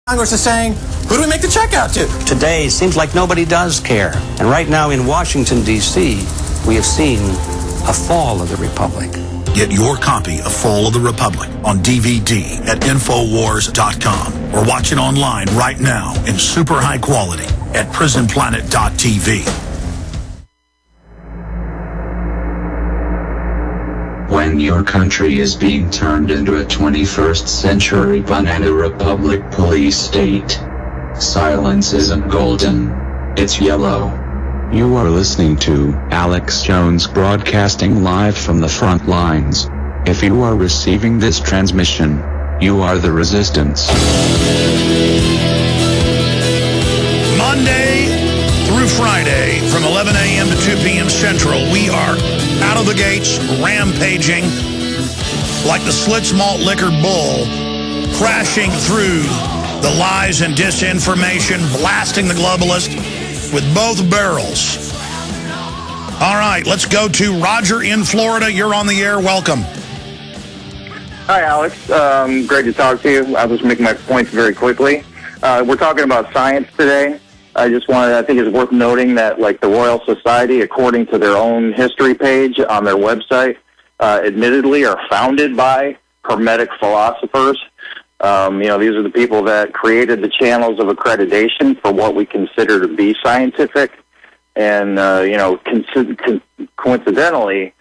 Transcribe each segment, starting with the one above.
Congress is saying, who do we make the check out to? Today, seems like nobody does care. And right now in Washington, D.C., we have seen a fall of the Republic. Get your copy of Fall of the Republic on DVD at Infowars.com or watch it online right now in super high quality at prisonplanet.tv. When your country is being turned into a 21st century banana republic police state, silence isn't golden, it's yellow. You are listening to Alex Jones broadcasting live from the front lines. If you are receiving this transmission, you are the resistance. Monday through Friday from 11 a.m. to 2 p.m. Central, we are out of the gates, rampaging like the Schlitz malt liquor bull, crashing through the lies and disinformation, blasting the globalist with both barrels. All right, let's go to Roger in Florida. You're on the air. Welcome. Hi, Alex. Great to talk to you. I'll just make my points very quickly. We're talking about science today. I think it's worth noting that, like, the Royal Society, according to their own history page on their website, admittedly are founded by Hermetic philosophers. These are the people that created the channels of accreditation for what we consider to be scientific. And, coincidentally,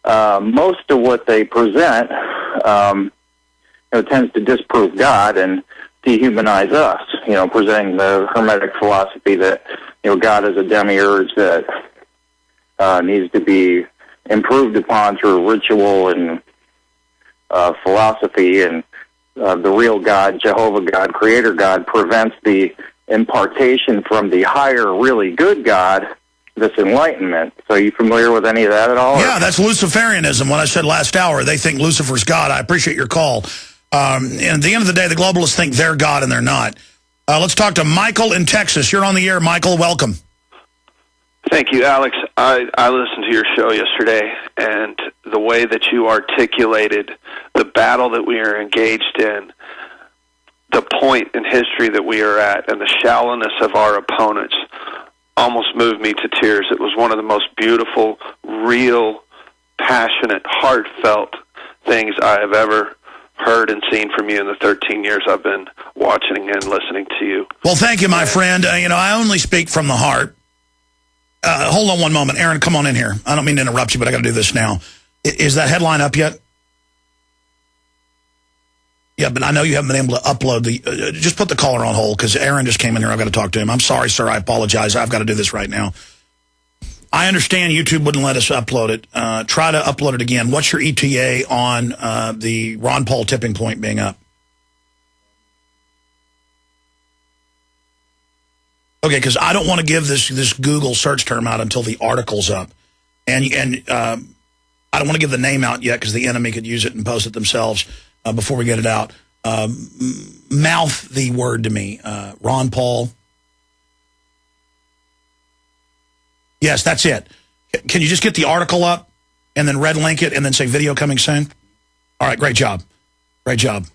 most of what they present, tends to disprove God and dehumanize us, presenting the Hermetic philosophy that, God is a demiurge that needs to be improved upon through ritual and philosophy, and the real God, Jehovah God, Creator God, prevents the impartation from the higher, really good God, this enlightenment. So are you familiar with any of that at all? Yeah, that's Luciferianism. What I said last hour, they think Lucifer's God. I appreciate your call. And at the end of the day, the globalists think they're God and they're not. Let's talk to Michael in Texas. You're on the air, Michael. Welcome. Thank you, Alex. I listened to your show yesterday, and the way that you articulated the battle that we are engaged in, the point in history that we are at, and the shallowness of our opponents almost moved me to tears. It was one of the most beautiful, real, passionate, heartfelt things I have ever heard and seen from you in the 13 years I've been watching and listening to you. Well, thank you, my friend. I only speak from the heart. Hold on one moment. Aaron, come on in here. I don't mean to interrupt you, but I got to do this now. Is that headline up yet? Yeah, but I know you haven't been able to upload the... just put the caller on hold, because Aaron just came in here. I've got to talk to him. I'm sorry, sir. I apologize. I've got to do this right now. I understand YouTube wouldn't let us upload it. Try to upload it again. What's your ETA on the Ron Paul tipping point being up? Okay, because I don't want to give this Google search term out until the article's up. And I don't want to give the name out yet because the enemy could use it and post it themselves before we get it out. Mouth the word to me. Ron Paul. Yes, that's it. Can you just get the article up and then red link it and then say video coming soon? All right, great job. Great job.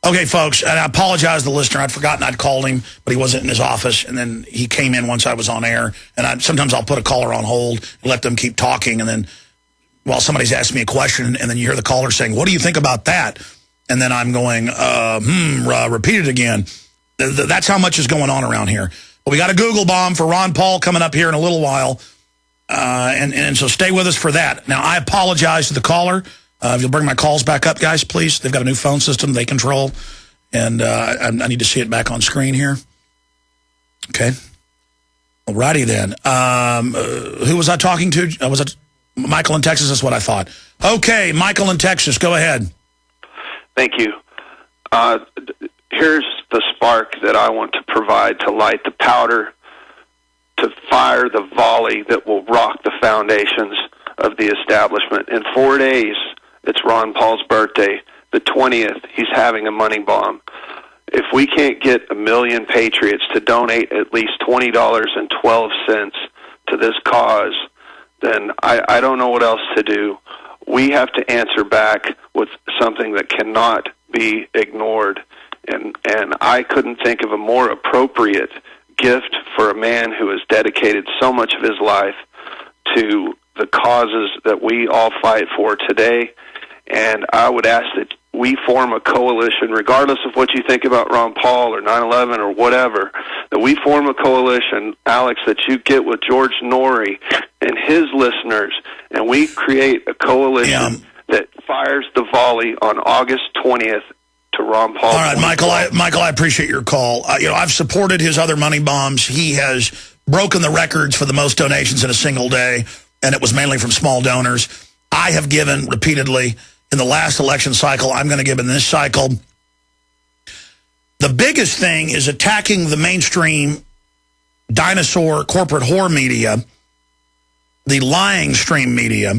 Okay, folks, and I apologize to the listener. I'd forgotten I'd called him, but he wasn't in his office, and then he came in once I was on air. And sometimes I'll put a caller on hold and let them keep talking, and then while somebody's asking me a question, and then you hear the caller saying, what do you think about that? And then I'm going, repeat it again. That's how much is going on around here. But we got a Google bomb for Ron Paul coming up here in a little while, and so stay with us for that. Now, I apologize to the caller. If you'll bring my calls back up, guys, please. They've got a new phone system they control, and I need to see it back on screen here. Okay. Alrighty then. Who was I talking to? Was it Michael in Texas? That's what I thought. Okay, Michael in Texas, go ahead. Thank you. Here's the spark that I want to provide to light the powder, to fire the volley that will rock the foundations of the establishment. In 4 days, it's Ron Paul's birthday. The 20th, he's having a money bomb. If we can't get 1 million patriots to donate at least $20.12 to this cause, then I don't know what else to do. We have to answer back with something that cannot be ignored. And I couldn't think of a more appropriate gift for a man who has dedicated so much of his life to the causes that we all fight for today. And I would ask that we form a coalition, regardless of what you think about Ron Paul or 9/11 or whatever, that we form a coalition, Alex, that you get with George Norrie and his listeners, and we create a coalition that fires the volley on August 20th to Ron Paul. All right, Michael, I appreciate your call. I've supported his other money bombs. He has broken the records for the most donations in a single day, and it was mainly from small donors. I have given repeatedly in the last election cycle. I'm going to give in this cycle. The biggest thing is attacking the mainstream dinosaur corporate whore media, the lying stream media,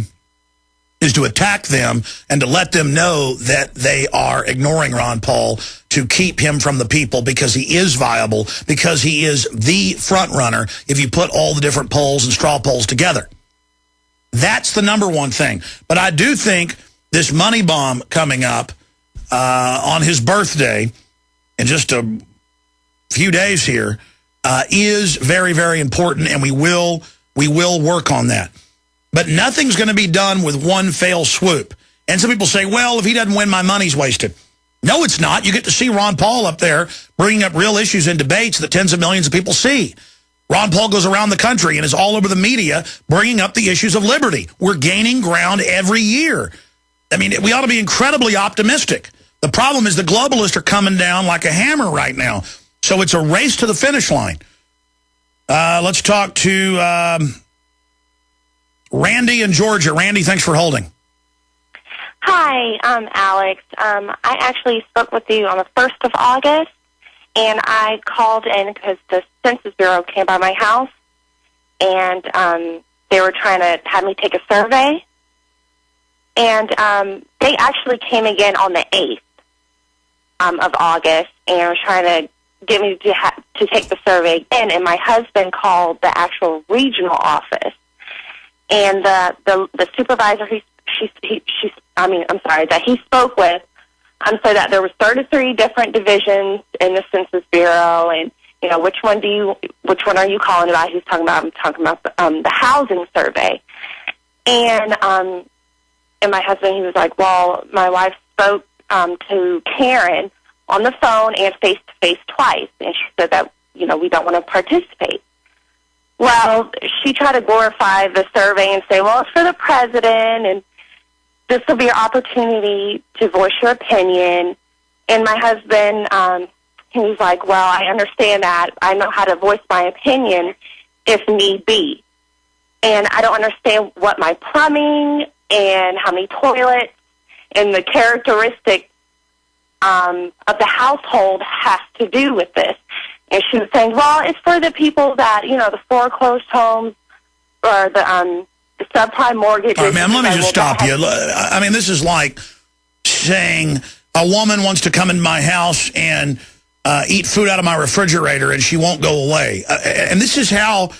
is to attack them and to let them know that they are ignoring Ron Paul to keep him from the people because he is viable, because he is the front runner if you put all the different polls and straw polls together. That's the number one thing. But I do think this money bomb coming up on his birthday in just a few days here is very, very important, and we will work on that. But nothing's going to be done with one fell swoop. And some people say, well, if he doesn't win, my money's wasted. No, it's not. You get to see Ron Paul up there bringing up real issues in debates that tens of millions of people see. Ron Paul goes around the country and is all over the media bringing up the issues of liberty. We're gaining ground every year. I mean, we ought to be incredibly optimistic. The problem is the globalists are coming down like a hammer right now. So it's a race to the finish line. Let's talk to Randy in Georgia. Randy, thanks for holding. Hi, Alex. I actually spoke with you on the 1st of August, and I called in because the Census Bureau came by my house, and they were trying to have me take a survey. And they actually came again on the 8th of August and were trying to get me to take the survey again. And my husband called the actual regional office. And the supervisor that he spoke with said that there was 33 different divisions in the Census Bureau, and which one are you calling about? He's talking about. I'm talking about the housing survey, and my husband, he was like, well, my wife spoke to Karen on the phone and face to face twice, and she said that we don't want to participate. Well, she tried to glorify the survey and say, well, it's for the president, and this will be your opportunity to voice your opinion. And my husband, he was like, well, I understand that. I know how to voice my opinion if need be. And I don't understand what my plumbing and how many toilets and the characteristics of the household has to do with this. And she was saying, well, it's for the people that, the foreclosed homes or the subprime mortgages. All right, ma'am, let me just stop you. I mean, this is like saying a woman wants to come in my house and eat food out of my refrigerator and she won't go away. And this is how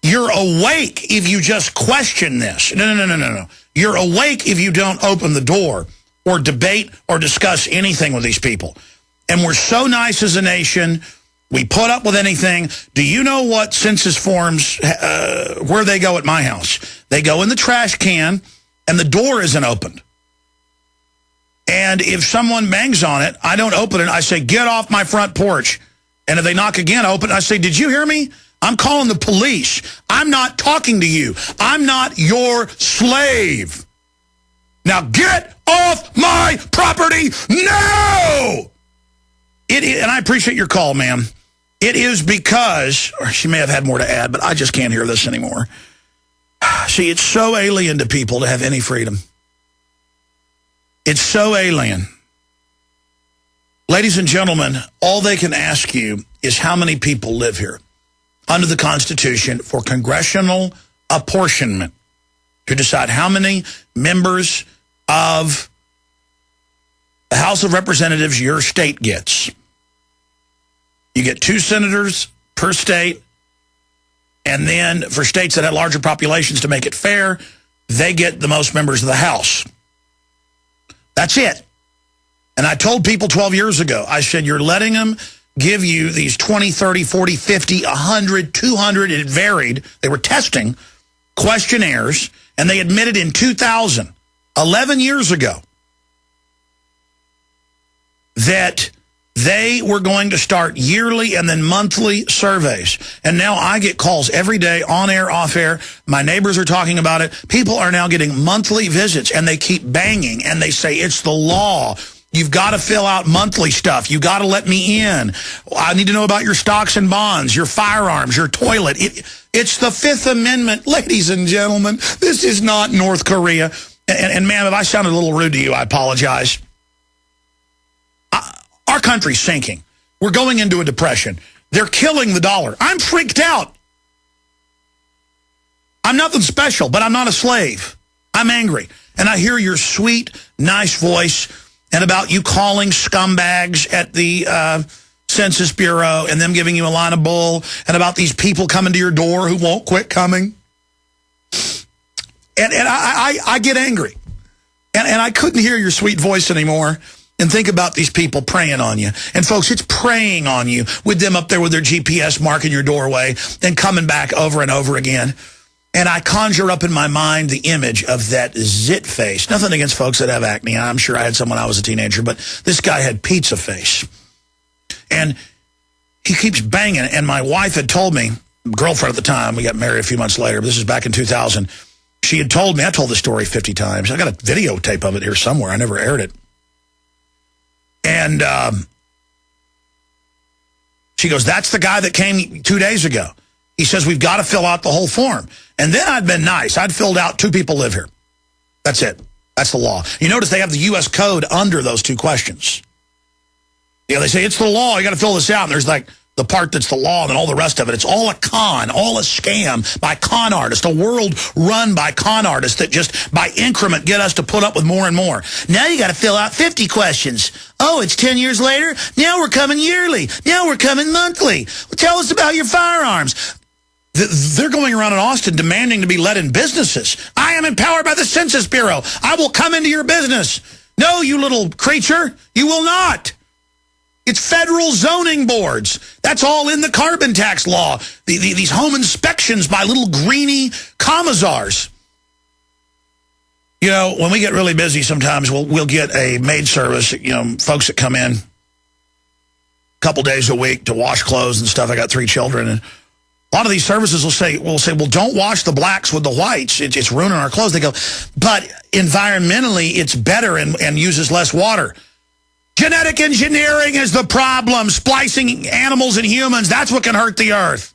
you're awake if you just question this. No. You're awake if you don't open the door or debate or discuss anything with these people. And we're so nice as a nation. We put up with anything. Do you know what census forms, where they go at my house? They go in the trash can, and the door isn't opened. And if someone bangs on it, I don't open it. I say, get off my front porch. And if they knock again, I open it. I say, did you hear me? I'm calling the police. I'm not talking to you. I'm not your slave. Now get off my property now! And I appreciate your call, ma'am. It is because, or she may have had more to add, but I just can't hear this anymore. See, it's so alien to people to have any freedom. It's so alien. Ladies and gentlemen, all they can ask you is how many people live here under the Constitution for congressional apportionment to decide how many members of the House of Representatives your state gets. You get 2 senators per state, and then for states that have larger populations to make it fair, they get the most members of the House. That's it. And I told people 12 years ago, I said, you're letting them give you these 20, 30, 40, 50, 100, 200, it varied. They were testing questionnaires, and they admitted in 2000, 11 years ago, that they were going to start yearly and then monthly surveys. And now I get calls every day, on air, off air. My neighbors are talking about it. People are now getting monthly visits, and they keep banging, and they say, it's the law. You've got to fill out monthly stuff. You got to let me in. I need to know about your stocks and bonds, your firearms, your toilet. It's the Fifth Amendment. Ladies and gentlemen, this is not North Korea. And ma'am, if I sounded a little rude to you, I apologize. Our country's sinking. We're going into a depression. They're killing the dollar. I'm freaked out. I'm nothing special, but I'm not a slave. I'm angry. And I hear your sweet, nice voice and about you calling scumbags at the Census Bureau and them giving you a line of bull, and about these people coming to your door who won't quit coming. And I get angry. And I couldn't hear your sweet voice anymore and think about these people preying on you. And folks, it's preying on you with them up there with their GPS marking your doorway and coming back over and over again. And I conjure up in my mind the image of that zit face. Nothing against folks that have acne. I'm sure I had some when I was a teenager, but this guy had pizza face. And he keeps banging. And my wife had told me, girlfriend at the time, we got married a few months later, but this is back in 2000. She had told me, I told the story 50 times. I got a videotape of it here somewhere. I never aired it. And she goes, that's the guy that came 2 days ago. He says, we've got to fill out the whole form. And then I'd been nice. I'd filled out 2 people live here. That's it. That's the law. You notice they have the U.S. code under those 2 questions. You know, they say, it's the law. You got to fill this out. And there's like the part that's the law and then all the rest of it. It's all a con, all a scam by con artists, a world run by con artists that just by increment get us to put up with more and more. Now you got to fill out 50 questions. Oh, it's 10 years later? Now we're coming yearly. Now we're coming monthly. Well, tell us about your firearms. They're going around in Austin demanding to be let in businesses. I am empowered by the Census Bureau. I will come into your business. No, you little creature, you will not. It's federal zoning boards. That's all in the carbon tax law. These home inspections by little greeny commissars. You know, when we get really busy sometimes, we'll get a maid service, you know, folks that come in a couple days a week to wash clothes and stuff. I got 3 children. And a lot of these services will say, well, don't wash the blacks with the whites. It's ruining our clothes. They go, but environmentally, it's better and uses less water. Genetic engineering is the problem. Splicing animals and humans, that's what can hurt the earth.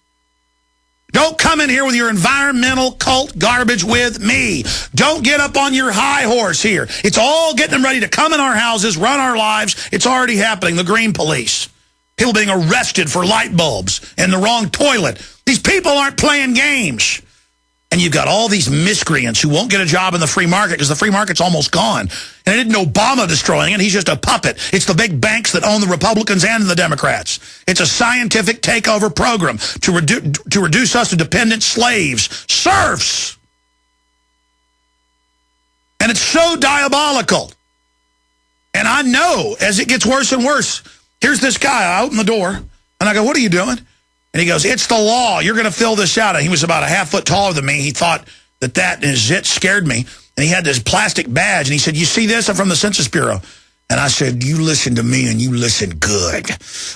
Don't come in here with your environmental cult garbage with me. Don't get up on your high horse here. It's all getting them ready to come in our houses, run our lives. It's already happening. The green police. People being arrested for light bulbs and the wrong toilet. These people aren't playing games. And you've got all these miscreants who won't get a job in the free market because the free market's almost gone. And it isn't Obama destroying it. He's just a puppet. It's the big banks that own the Republicans and the Democrats. It's a scientific takeover program to reduce us to dependent slaves, serfs. And it's so diabolical. And I know as it gets worse and worse, here's this guy. I open the door, and I go, what are you doing? And he goes, it's the law. You're going to fill this out. And he was about a half foot taller than me. He thought that and his zit scared me. And he had this plastic badge. And he said, you see this? I'm from the Census Bureau. And I said, you listen to me and you listen good.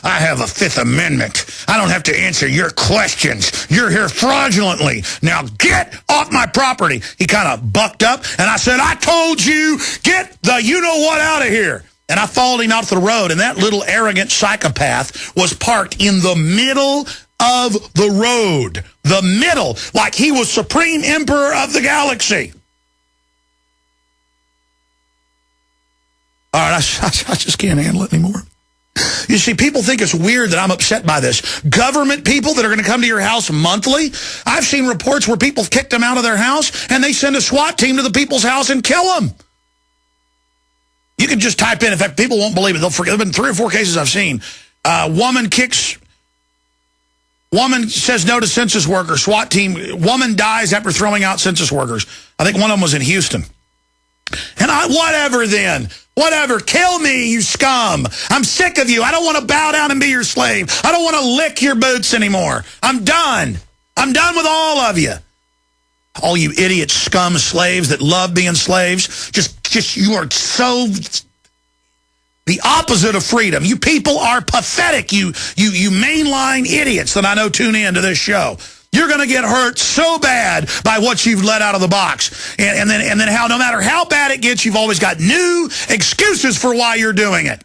I have a 5th Amendment. I don't have to answer your questions. You're here fraudulently. Now get off my property. He kind of bucked up. And I said, I told you, get the you-know-what out of here. And I followed him out to the road, and that little arrogant psychopath was parked in the middle of the road. The middle, like he was supreme emperor of the galaxy. All right, I just can't handle it anymore. You see, people think it's weird that I'm upset by this. Government people that are going to come to your house monthly, I've seen reports where people kicked them out of their house, and they send a SWAT team to the people's house and kill them. You can just type in. In fact, people won't believe it. They'll forget. There have been 3 or 4 cases I've seen. Woman says no to census worker. SWAT team. Woman dies after throwing out census workers. I think one of them was in Houston. And whatever then. Whatever. Kill me, you scum. I'm sick of you. I don't want to bow down and be your slave. I don't want to lick your boots anymore. I'm done. I'm done with all of you. All you idiot scum slaves that love being slaves. Just you are so the opposite of freedom. You people are pathetic. You mainline idiots that I know tune in to this show. You're going to get hurt so bad by what you've let out of the box. And then how no matter how bad it gets, you've always got new excuses for why you're doing it.